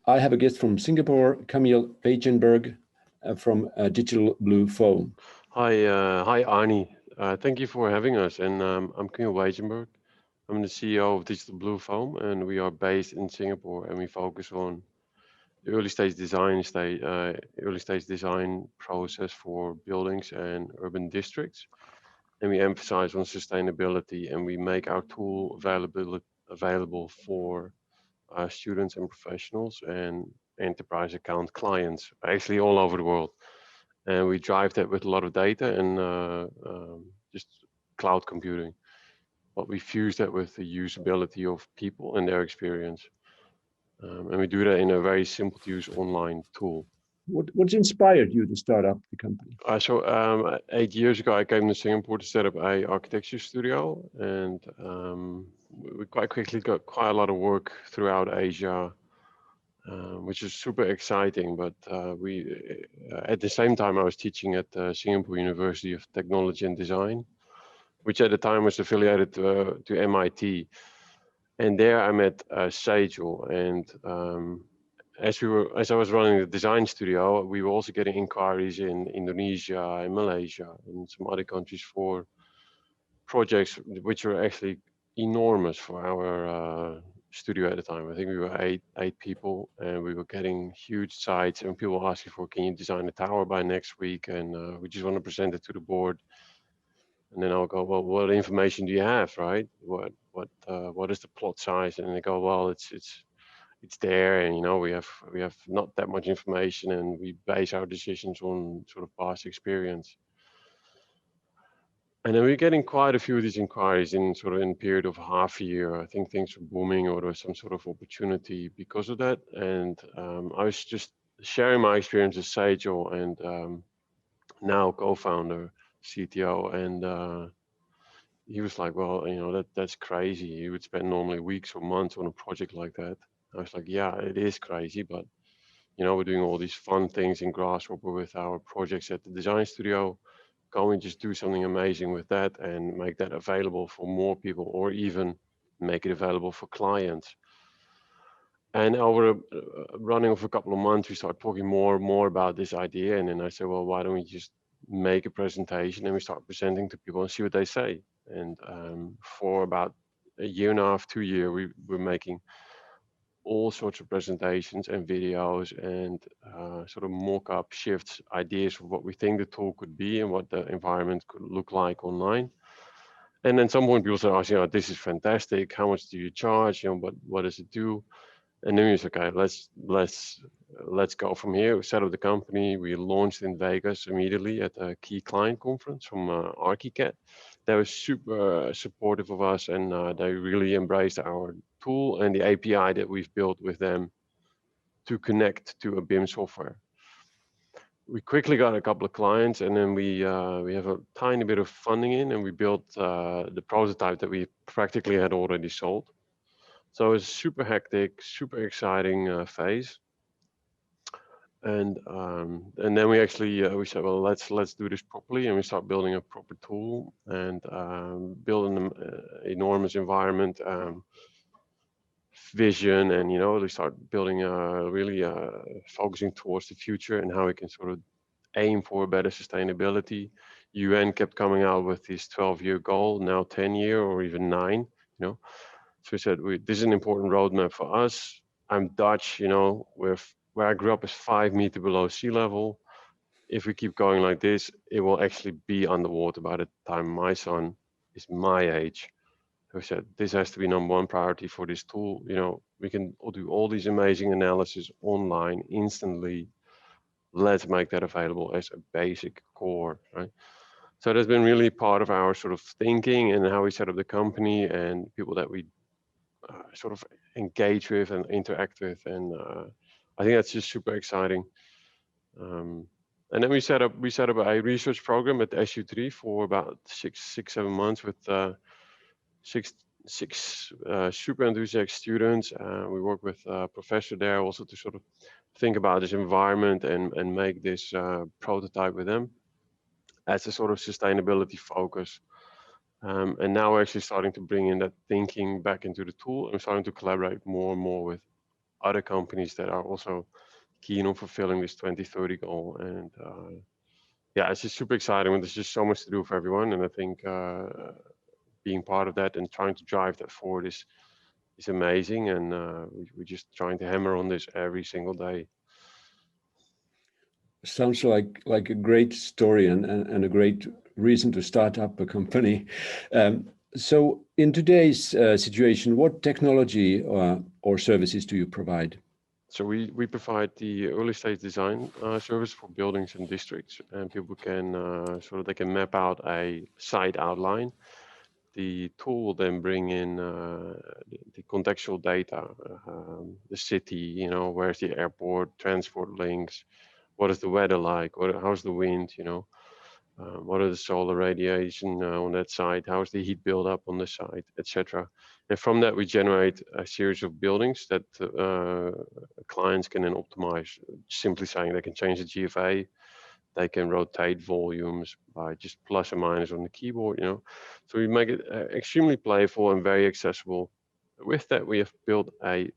I have a guest from Singapore, Camiel Weijenberg from Digital Blue Phone. Hi, Aarni. Thank you for having us. And I'm Camiel Weijenberg. I'm the CEO of Digital Blue Foam, and we are based in Singapore, and we focus on the early stage design process for buildings and urban districts. And we emphasize on sustainability, and we make our tool available for students and professionals and enterprise account clients, actually all over the world. And we drive that with a lot of data and just cloud computing. But we fuse that with the usability of people and their experience. And we do that in a very simple to use online tool. What inspired you to start up the company? 8 years ago, I came to Singapore to set up a architecture studio, and we quite quickly got quite a lot of work throughout Asia, which is super exciting. But at the same time, I was teaching at the Singapore University of Technology and Design, which at the time was affiliated to MIT. And there I met Sejal, and as I was running the design studio, we were also getting inquiries in Indonesia, in Malaysia, and some other countries for projects which were actually enormous for our studio at the time. I think we were eight people, and we were getting huge sites, and people were asking for, can you design a tower by next week? And we just want to present it to the board. And then I'll go, well, what information do you have, right? What is the plot size? And they go, well, it's there, and we have not that much information, and we base our decisions on sort of past experience. And then we're getting quite a few of these inquiries in a period of half a year. I think things were booming, or there was some sort of opportunity because of that. And I was just sharing my experience as Sejal and now co-founder, CTO, and he was like, well, that's crazy. He would spend normally weeks or months on a project like that. I was like, yeah, it is crazy, but we're doing all these fun things in Grasshopper with our projects at the design studio. Can we just do something amazing with that and make that available for more people, or even make it available for clients? And over running of a couple of months, we started talking more and more about this idea. And then I said, well, why don't we just make a presentation and we start presenting to people and see what they say? And for about a year and a half, 2 years, we were making all sorts of presentations and videos and sort of mock-up shifts, ideas of what we think the tool could be and what the environment could look like online. And then some point people started asking, this is fantastic. How much do you charge? What does it do? And then we said, okay, let's go from here. We set up the company. We launched in Vegas immediately at a key client conference from Archicad. They were super supportive of us, and they really embraced our tool and the API that we've built with them to connect to a BIM software. We quickly got a couple of clients, and then we have a tiny bit of funding in, and we built the prototype that we practically had already sold. So it's super hectic, super exciting phase. And then we actually we said, well, let's do this properly, and we start building a proper tool and building an enormous environment, vision, and we start building really focusing towards the future and how we can sort of aim for better sustainability. UN kept coming out with this 12-year goal, now 10-year or even 9. So we said, this is an important roadmap for us. I'm Dutch, where I grew up is 5 meters below sea level. If we keep going like this, it will actually be underwater by the time my son is my age. So we said, this has to be number one priority for this tool. We can do all these amazing analysis online instantly. Let's make that available as a basic core, right? So that's been really part of our sort of thinking and how we set up the company and people that we sort of engage with and interact with, and I think that's just super exciting. And then we set up a research program at SU3 for about 7 months with six super enthusiastic students. We work with a professor there also to sort of think about this environment and make this prototype with them as a sort of sustainability focus. And now we're actually starting to bring in that thinking back into the tool and starting to collaborate more and more with other companies that are also keen on fulfilling this 2030 goal. And yeah, it's just super exciting. There's just so much to do for everyone, and I think being part of that and trying to drive that forward is amazing. And we're just trying to hammer on this every single day. Sounds like a great story and a great reason to start up a company. So in today's situation, what technology or services do you provide? So we provide the early stage design service for buildings and districts, and people can they can map out a site outline. The tool will then bring in the contextual data, the city, you know, where's the airport, transport links, what is the weather like, how's the wind, you know, what are the solar radiation on that site, how's the heat buildup on the site, etc. And from that, we generate a series of buildings that clients can then optimize, simply saying they can change the GFA, they can rotate volumes by just plus or minus on the keyboard, you know. So we make it extremely playful and very accessible. With that, we have built a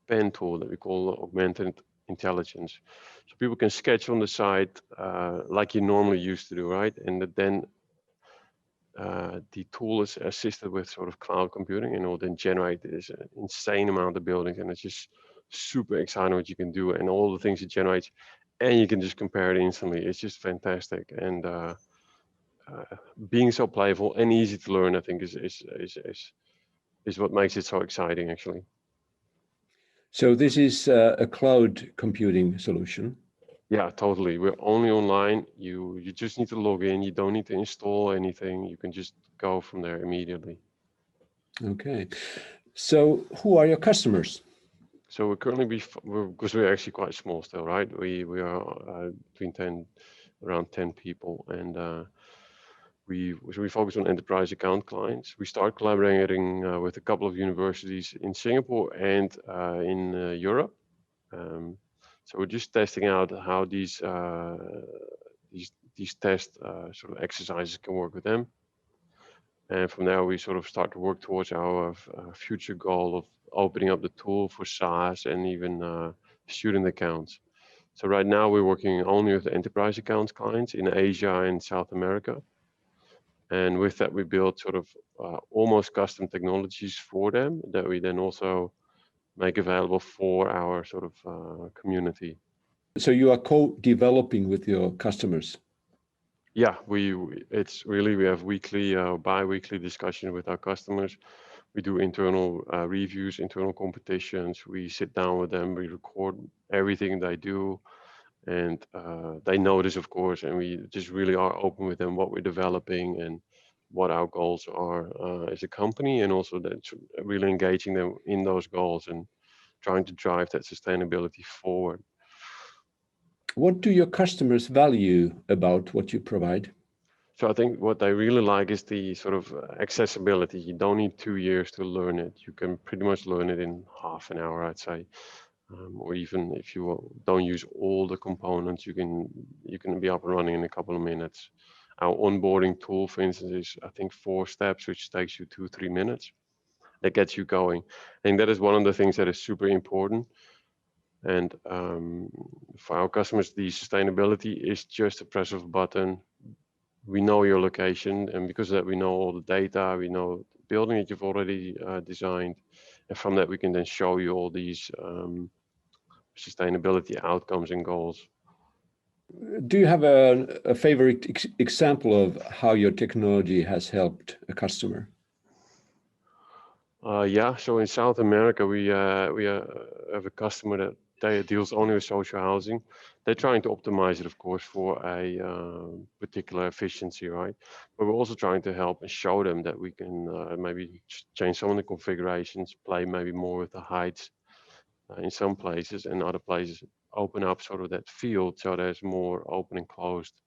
pen tool that we call augmented intelligence. So people can sketch on the site like you normally used to do, right? And then the tool is assisted with sort of cloud computing, and it will then generate this insane amount of buildings. And it's just super exciting what you can do and all the things it generates. And you can just compare it instantly. It's just fantastic. And being so playful and easy to learn, I think is what makes it so exciting, actually. So this is a cloud computing solution. Yeah, totally. We're only online. You just need to log in. You don't need to install anything. You can just go from there immediately. Okay. So who are your customers? So we're currently because we're actually quite small still, right? We are between around 10 people, and we focus on enterprise account clients. We start collaborating with a couple of universities in Singapore and in Europe. So we're just testing out how these test sort of exercises can work with them. And from there, we sort of start to work towards our future goal of opening up the tool for SaaS and even student accounts. So right now, we're working only with the enterprise accounts clients in Asia and South America. And with that, we build sort of almost custom technologies for them that we then also make available for our sort of community. So you are co-developing with your customers? Yeah, we have weekly, bi-weekly discussion with our customers. We do internal reviews, internal competitions. We sit down with them, we record everything they do, and they notice, of course, and we just really are open with them what we're developing and what our goals are as a company, and also that really engaging them in those goals and trying to drive that sustainability forward. What do your customers value about what you provide? So I think what they really like is the sort of accessibility. You don't need 2 years to learn it. You can pretty much learn it in half an hour, I'd say. Or even if you don't use all the components, you can be up and running in a couple of minutes. Our onboarding tool, for instance, is I think 4 steps, which takes you 2-3 minutes. That gets you going. And that is one of the things that is super important. And for our customers, the sustainability is just a press of a button. We know your location, and because of that, we know all the data, we know the building that you've already designed. And from that, we can then show you all these sustainability outcomes and goals. Do you have a favorite example of how your technology has helped a customer? Yeah, so in South America, we have a customer that deals only with social housing. They're trying to optimize it, of course, for a particular efficiency, right? But we're also trying to help and show them that we can maybe change some of the configurations, play maybe more with the heights in some places, and other places open up sort of that field so there's more open and closed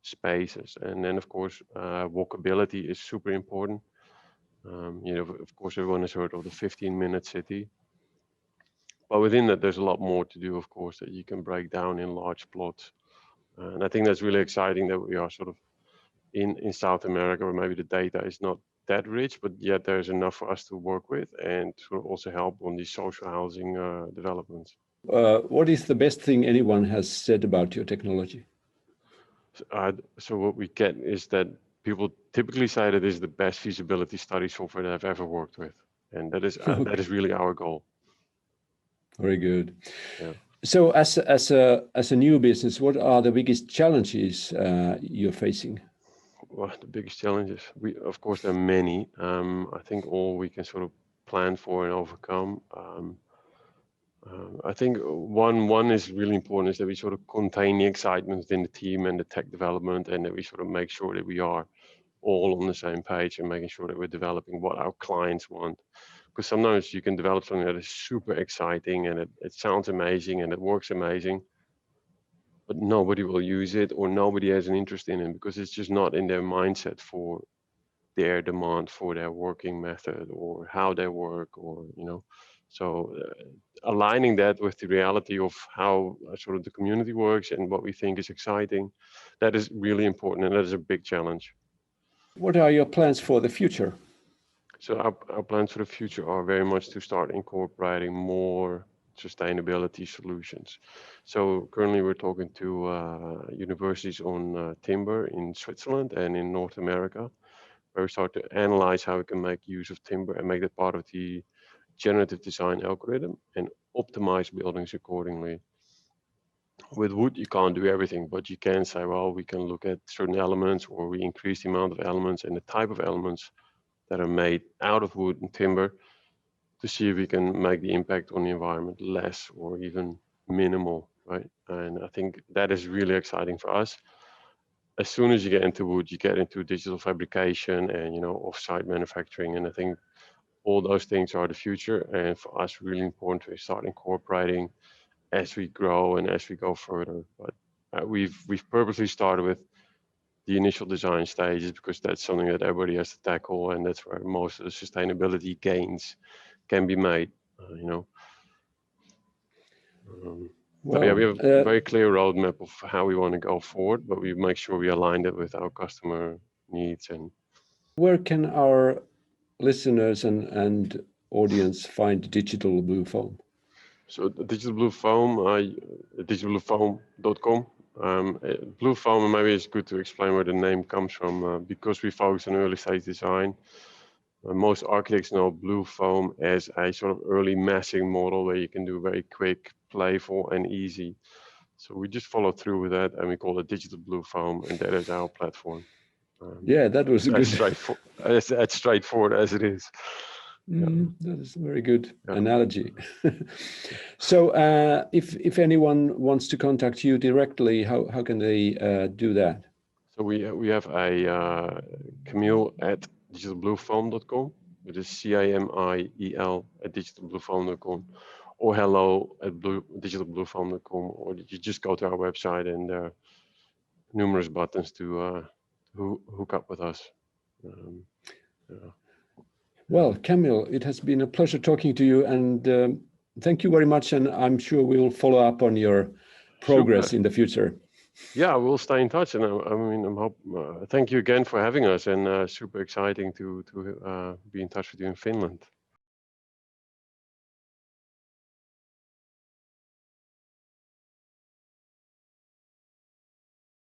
spaces. And then, of course, walkability is super important. You know, of course, everyone has heard of the 15-minute city. But within that, there's a lot more to do, of course, that you can break down in large plots. And I think that's really exciting that we are sort of in South America, where maybe the data is not that rich, but yet there's enough for us to work with and to also help on these social housing developments. What is the best thing anyone has said about your technology? So what we get is that people typically say that this is the best feasibility study software that I've ever worked with, and that is Okay. that is really our goal. Very good. Yeah. So as a new business, what are the biggest challenges you're facing? Well, the biggest challenges, of course there are many. I think all we can sort of plan for and overcome. I think one is really important is that we sort of contain the excitement within the team and the tech development, and that we sort of make sure that we are all on the same page and making sure that we're developing what our clients want. Because sometimes you can develop something that is super exciting and it sounds amazing and it works amazing, but nobody will use it or nobody has an interest in it because it's just not in their mindset for their demand for their working method or how they work, or so aligning that with the reality of how sort of the community works and what we think is exciting, that is really important, and that is a big challenge. What are your plans for the future? So our plans for the future are very much to start incorporating more sustainability solutions. So currently we're talking to universities on timber in Switzerland and in North America, where we start to analyze how we can make use of timber and make that part of the generative design algorithm and optimize buildings accordingly. With wood, you can't do everything, but you can say, well, we can look at certain elements, or we increase the amount of elements and the type of elements that are made out of wood and timber to see if we can make the impact on the environment less or even minimal, right? And I think that is really exciting for us. As soon as you get into wood, you get into digital fabrication and off-site manufacturing, and I think all those things are the future. And for us, really important to start incorporating as we grow and as we go further. But we've purposely started with the initial design stages because that's something that everybody has to tackle, and that's where most of the sustainability gains can be made. Well, yeah, we have a very clear roadmap of how we want to go forward, but we make sure we align it with our customer needs. And where can our listeners and audience find Digital Blue Foam? so the Digital Blue Foam, digitalbluefoam.com. Blue foam, maybe it's good to explain where the name comes from, because we focus on early stage design. Most architects know blue foam as a sort of early massing model where you can do very quick, playful, and easy. So we just follow through with that, and we call it Digital Blue Foam, and that is our platform. Yeah, that was a good. As straightforward as it is. That is a very good analogy. So if anyone wants to contact you directly, how can they do that? So we have a Camiel at digitalbluefoam.com. It is CAMIEL at digitalbluefoam.com, or hello at digitalbluefoam.com, or you just go to our website, and there are numerous buttons to hook up with us. Well, Camiel, it has been a pleasure talking to you, and thank you very much. And I'm sure we'll follow up on your progress in the future. Yeah, we'll stay in touch, and thank you again for having us, and super exciting to be in touch with you in Finland.